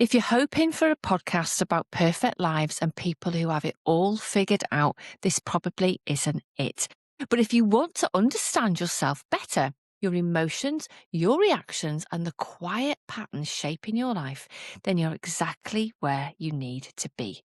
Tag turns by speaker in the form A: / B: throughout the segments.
A: If you're hoping for a podcast about perfect lives and people who have it all figured out, this probably isn't it. But if you want to understand yourself better, your emotions, your reactions, and the quiet patterns shaping your life, then you're exactly where you need to be.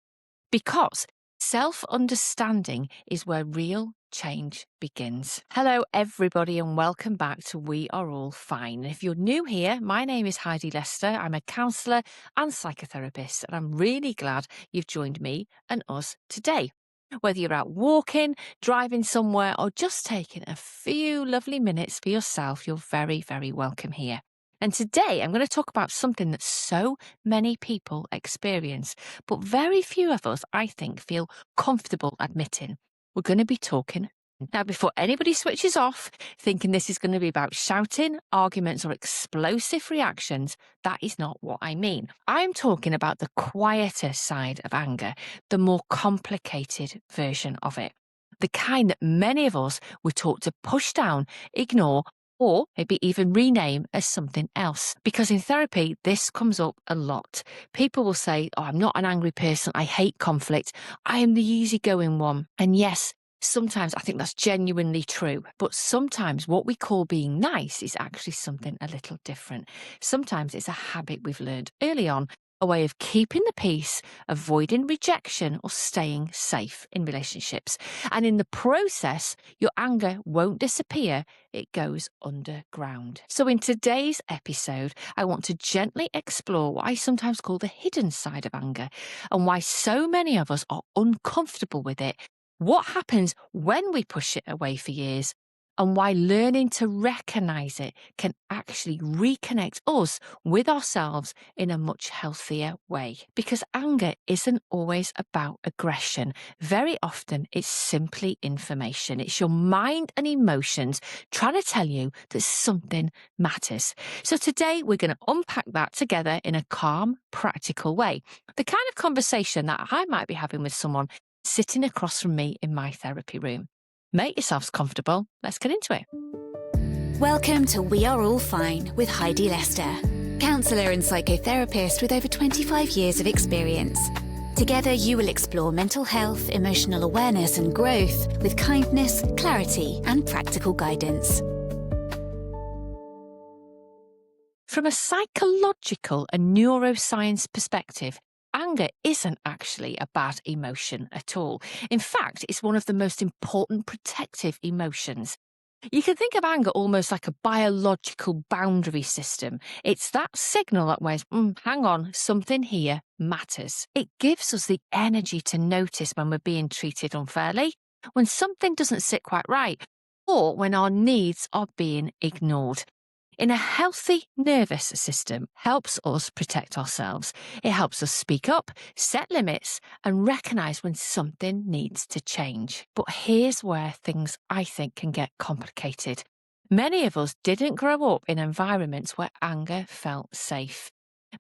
A: Because self-understanding is where real change begins. Hello, everybody, and welcome back to We Are All Fine. If you're new here, my name is Heidi Lester. I'm a counsellor and psychotherapist, and I'm really glad you've joined me and us today. Whether you're out walking, driving somewhere, or just taking a few lovely minutes for yourself, you're very, very welcome here. And today I'm going to talk about something that so many people experience, but very few of us, I think, feel comfortable admitting. We're going to be talking. Now, before anybody switches off, thinking this is going to be about shouting, arguments, or explosive reactions, that is not what I mean. I'm talking about the quieter side of anger, the more complicated version of it. The kind that many of us were taught to push down, ignore, or maybe even rename as something else. Because in therapy, this comes up a lot. People will say, "Oh, I'm not an angry person. I hate conflict. I am the easygoing one." And yes, sometimes I think that's genuinely true. But sometimes what we call being nice is actually something a little different. Sometimes it's a habit we've learned early on, a way of keeping the peace, avoiding rejection, or staying safe in relationships. And in the process, your anger won't disappear, it goes underground. So in today's episode, I want to gently explore what I sometimes call the hidden side of anger and why so many of us are uncomfortable with it, what happens when we push it away for years, and why learning to recognize it can actually reconnect us with ourselves in a much healthier way. Because anger isn't always about aggression. Very often it's simply information. It's your mind and emotions trying to tell you that something matters. So today we're going to unpack that together in a calm, practical way. The kind of conversation that I might be having with someone sitting across from me in my therapy room. Make yourselves comfortable. Let's get into it.
B: Welcome to We Are All Fine with Heidi Lester, counsellor and psychotherapist with over 25 years of experience. Together you will explore mental health, emotional awareness and growth with kindness, clarity and practical guidance.
A: From a psychological and neuroscience perspective, anger isn't actually a bad emotion at all. In fact, it's one of the most important protective emotions. You can think of anger almost like a biological boundary system. It's that signal that ways, hang on, something here matters. It gives us the energy to notice when we're being treated unfairly, when something doesn't sit quite right, or when our needs are being ignored. In a healthy nervous system helps us protect ourselves. It helps us speak up, set limits, and recognise when something needs to change. But here's where things, I think, can get complicated. Many of us didn't grow up in environments where anger felt safe.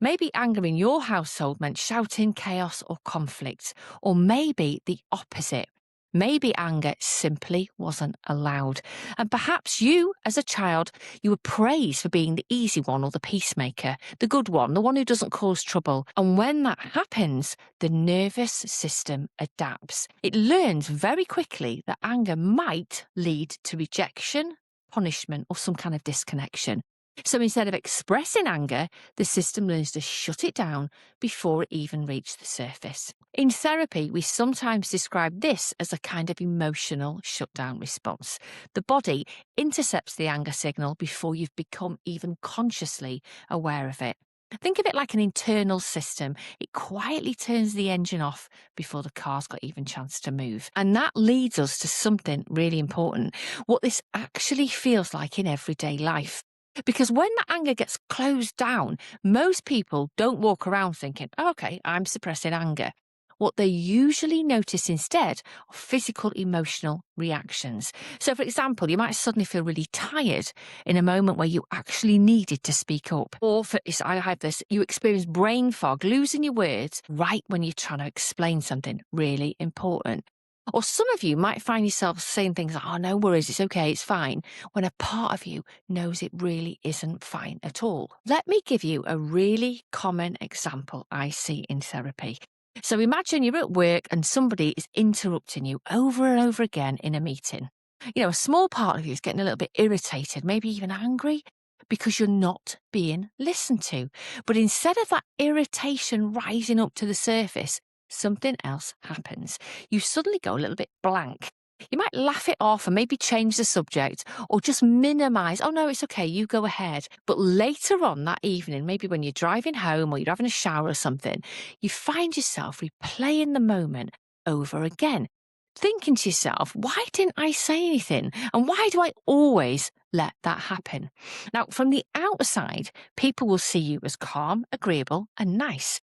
A: Maybe anger in your household meant shouting, chaos, or conflict. Or maybe the opposite. Maybe anger simply wasn't allowed. And perhaps you, as a child, you were praised for being the easy one or the peacemaker, the good one, the one who doesn't cause trouble. And when that happens, the nervous system adapts. It learns very quickly that anger might lead to rejection, punishment, or some kind of disconnection. So instead of expressing anger, the system learns to shut it down before it even reaches the surface. In therapy, we sometimes describe this as a kind of emotional shutdown response. The body intercepts the anger signal before you've become even consciously aware of it. Think of it like an internal system. It quietly turns the engine off before the car's got even a chance to move. And that leads us to something really important, what this actually feels like in everyday life. Because when that anger gets closed down, most people don't walk around thinking, okay, I'm suppressing anger. What they usually notice instead are physical emotional reactions. So, for example, you might suddenly feel really tired in a moment where you actually needed to speak up. Or, I have this, you experience brain fog, losing your words right when you're trying to explain something really important. Or some of you might find yourself saying things like, oh, no worries, it's okay, it's fine, when a part of you knows it really isn't fine at all. Let me give you a really common example I see in therapy. So imagine you're at work and somebody is interrupting you over and over again in a meeting. A small part of you is getting a little bit irritated, maybe even angry, because you're not being listened to. But instead of that irritation rising up to the surface, something else happens. You suddenly go a little bit blank. You might laugh it off and maybe change the subject or just minimize. Oh, no, it's okay. You go ahead. But later on that evening, maybe when you're driving home or you're having a shower or something, you find yourself replaying the moment over again, thinking to yourself, why didn't I say anything? And why do I always let that happen? Now, from the outside, people will see you as calm, agreeable, and nice.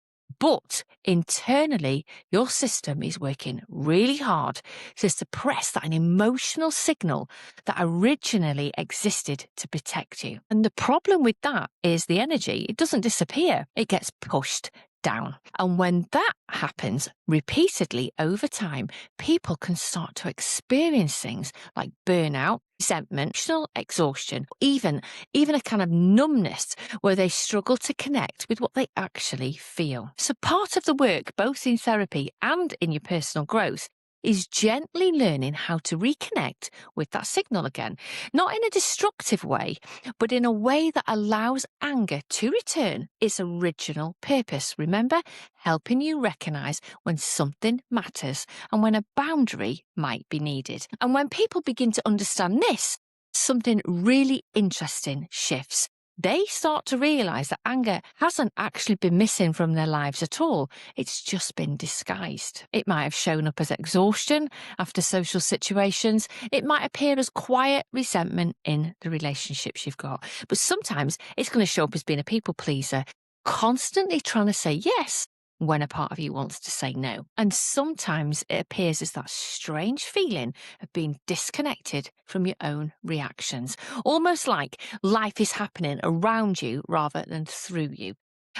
A: But internally, your system is working really hard to suppress that an emotional signal that originally existed to protect you. And the problem with that is the energy, it doesn't disappear, it gets pushed down. And when that happens repeatedly over time, people can start to experience things like burnout, resentment, emotional exhaustion, even a kind of numbness where they struggle to connect with what they actually feel. So part of the work, both in therapy and in your personal growth, is gently learning how to reconnect with that signal again, not in a destructive way, but in a way that allows anger to return its original purpose. Remember, helping you recognize when something matters and when a boundary might be needed. And when people begin to understand this, something really interesting shifts. They start to realize that anger hasn't actually been missing from their lives at all. It's just been disguised. It might have shown up as exhaustion after social situations. It might appear as quiet resentment in the relationships you've got. But sometimes it's going to show up as being a people pleaser, constantly trying to say yes when a part of you wants to say no. And sometimes it appears as that strange feeling of being disconnected from your own reactions, almost like life is happening around you rather than through you.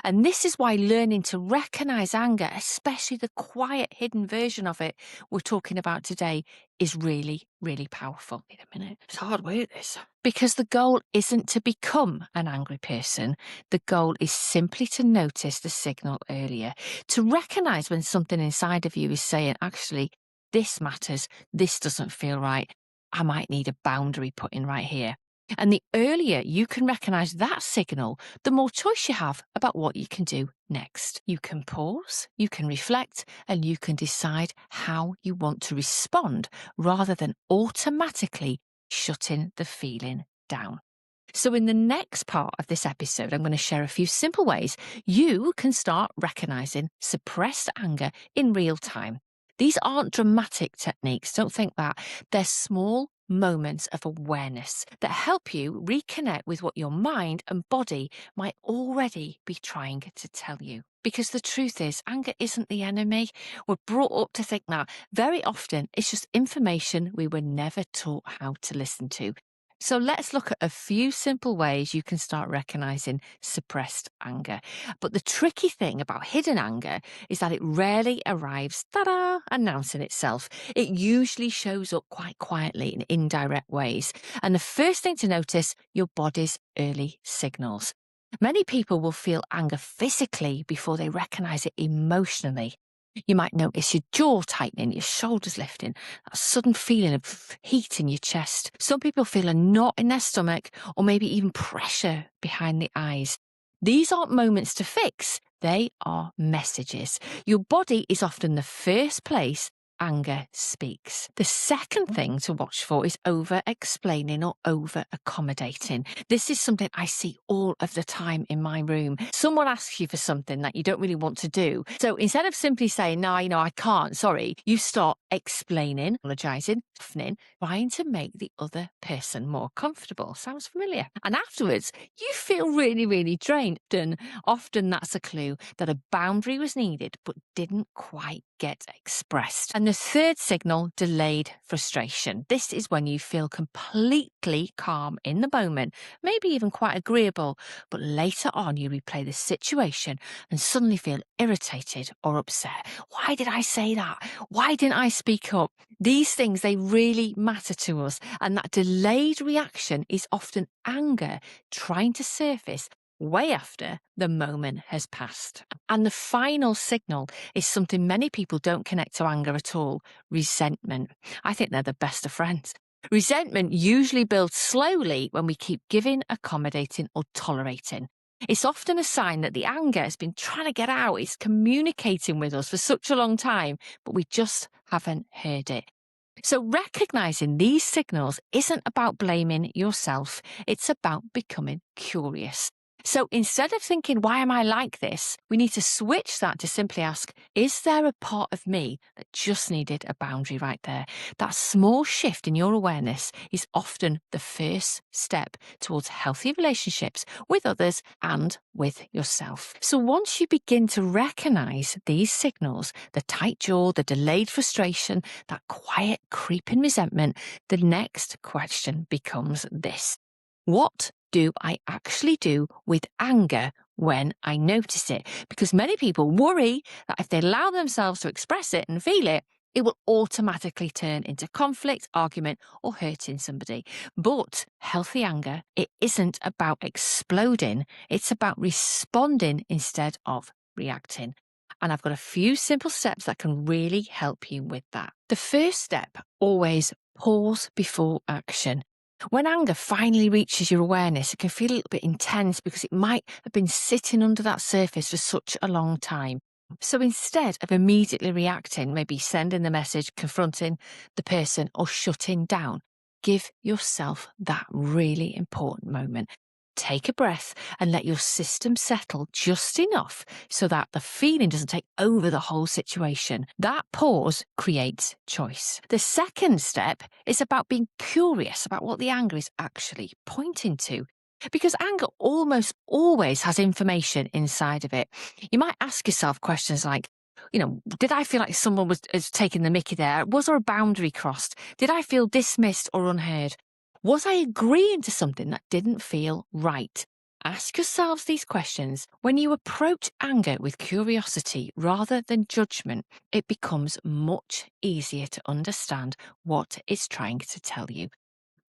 A: And this is why learning to recognize anger, especially the quiet hidden version of it we're talking about today, is really, really powerful. Wait a minute, it's hard work this. Because the goal isn't to become an angry person. The goal is simply to notice the signal earlier, to recognize when something inside of you is saying, actually, this matters, this doesn't feel right, I might need a boundary put in right here. And the earlier you can recognize that signal, the more choice you have about what you can do next. You can pause, you can reflect, and you can decide how you want to respond rather than automatically shutting the feeling down. So in the next part of this episode, I'm going to share a few simple ways you can start recognizing suppressed anger in real time. These aren't dramatic techniques, don't think that. They're small moments of awareness that help you reconnect with what your mind and body might already be trying to tell you. Because the truth is, anger isn't the enemy. We're brought up to think that. Very often, it's just information we were never taught how to listen to. So let's look at a few simple ways you can start recognizing suppressed anger. But the tricky thing about hidden anger is that it rarely arrives, ta-da, announcing itself. It usually shows up quite quietly in indirect ways. And the first thing to notice, your body's early signals. Many people will feel anger physically before they recognize it emotionally. You might notice your jaw tightening, your shoulders lifting, that sudden feeling of heat in your chest. Some people feel a knot in their stomach or maybe even pressure behind the eyes. These aren't moments to fix. They are messages. Your body is often the first place anger speaks. The second thing to watch for is over-explaining or over-accommodating. This is something I see all of the time in my room. Someone asks you for something that you don't really want to do. So instead of simply saying, no, I can't, sorry, you start explaining, apologizing, softening, trying to make the other person more comfortable. Sounds familiar. And afterwards, you feel really, really drained. And often that's a clue that a boundary was needed but didn't quite get expressed. And the the third signal, delayed frustration. This is when you feel completely calm in the moment, maybe even quite agreeable, but later on you replay the situation and suddenly feel irritated or upset. Why did I say that? Why didn't I speak up? These things, they really matter to us, and that delayed reaction is often anger trying to surface way after the moment has passed. And the final signal is something many people don't connect to anger at all: resentment. I think they're the best of friends. Resentment usually builds slowly when we keep giving, accommodating, or tolerating. It's often a sign that the anger has been trying to get out. It's communicating with us for such a long time, but we just haven't heard it. So recognizing these signals isn't about blaming yourself. It's about becoming curious. So instead of thinking, why am I like this? We need to switch that to simply ask, is there a part of me that just needed a boundary right there? That small shift in your awareness is often the first step towards healthy relationships with others and with yourself. So once you begin to recognize these signals, the tight jaw, the delayed frustration, that quiet creeping resentment, the next question becomes this: what do I actually do with anger when I notice it? Because many people worry that if they allow themselves to express it and feel it, it will automatically turn into conflict, argument, or hurting somebody. But healthy anger, it isn't about exploding. It's about responding instead of reacting. And I've got a few simple steps that can really help you with that. The first step, always pause before action. When anger finally reaches your awareness, it can feel a little bit intense because it might have been sitting under that surface for such a long time. So instead of immediately reacting, maybe sending the message, confronting the person, or shutting down, give yourself that really important moment. Take a breath and let your system settle just enough so that the feeling doesn't take over the whole situation. That pause creates choice. The second step is about being curious about what the anger is actually pointing to, because anger almost always has information inside of it. You might ask yourself questions like, did I feel like someone was taking the mickey there? Was there a boundary crossed? Did I feel dismissed or unheard? Was I agreeing to something that didn't feel right? Ask yourselves these questions. When you approach anger with curiosity rather than judgment, it becomes much easier to understand what it's trying to tell you.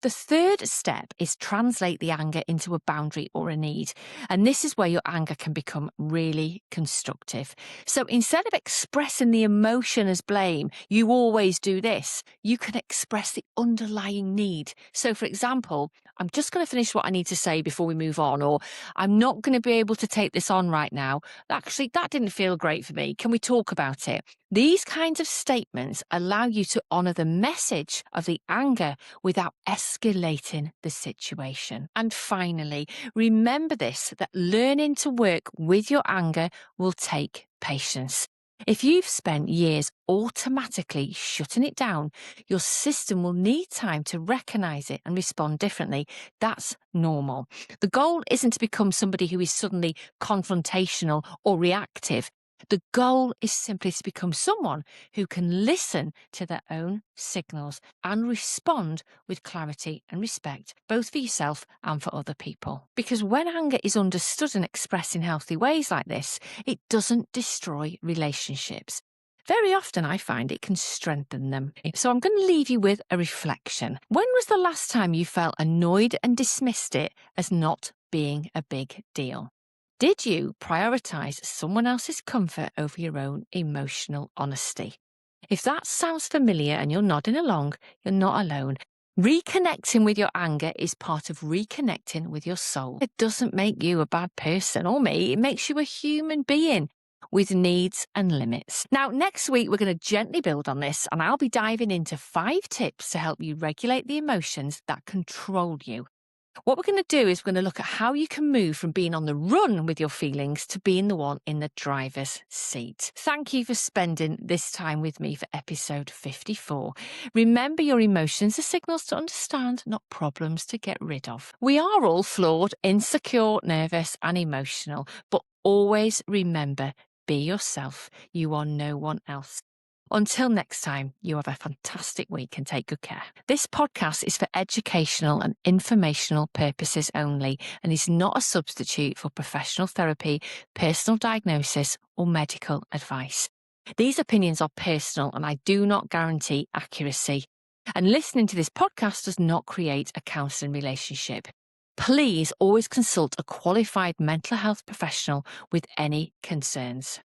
A: The third step is translate the anger into a boundary or a need. And this is where your anger can become really constructive. So instead of expressing the emotion as blame, you always do this, you can express the underlying need. So for example, I'm just going to finish what I need to say before we move on, or I'm not going to be able to take this on right now. Actually, that didn't feel great for me. Can we talk about it? These kinds of statements allow you to honor the message of the anger without escalating the situation. And finally, remember this, that learning to work with your anger will take patience. If you've spent years automatically shutting it down, your system will need time to recognize it and respond differently. That's normal. The goal isn't to become somebody who is suddenly confrontational or reactive. The goal is simply to become someone who can listen to their own signals and respond with clarity and respect, both for yourself and for other people. Because when anger is understood and expressed in healthy ways like this, it doesn't destroy relationships. Very often I find it can strengthen them. So I'm going to leave you with a reflection. When was the last time you felt annoyed and dismissed it as not being a big deal? Did you prioritize someone else's comfort over your own emotional honesty? If that sounds familiar and you're nodding along, you're not alone. Reconnecting with your anger is part of reconnecting with your soul. It doesn't make you a bad person or me. It makes you a human being with needs and limits. Now, next week, we're going to gently build on this, and I'll be diving into 5 tips to help you regulate the emotions that control you. What we're going to do is we're going to look at how you can move from being on the run with your feelings to being the one in the driver's seat. Thank you for spending this time with me for episode 54. Remember, your emotions are signals to understand, not problems to get rid of. We are all flawed, insecure, nervous, and emotional, but always remember, be yourself. You are no one else. Until next time, you have a fantastic week and take good care. This podcast is for educational and informational purposes only and is not a substitute for professional therapy, personal diagnosis, or medical advice. These opinions are personal and I do not guarantee accuracy. And listening to this podcast does not create a counselling relationship. Please always consult a qualified mental health professional with any concerns.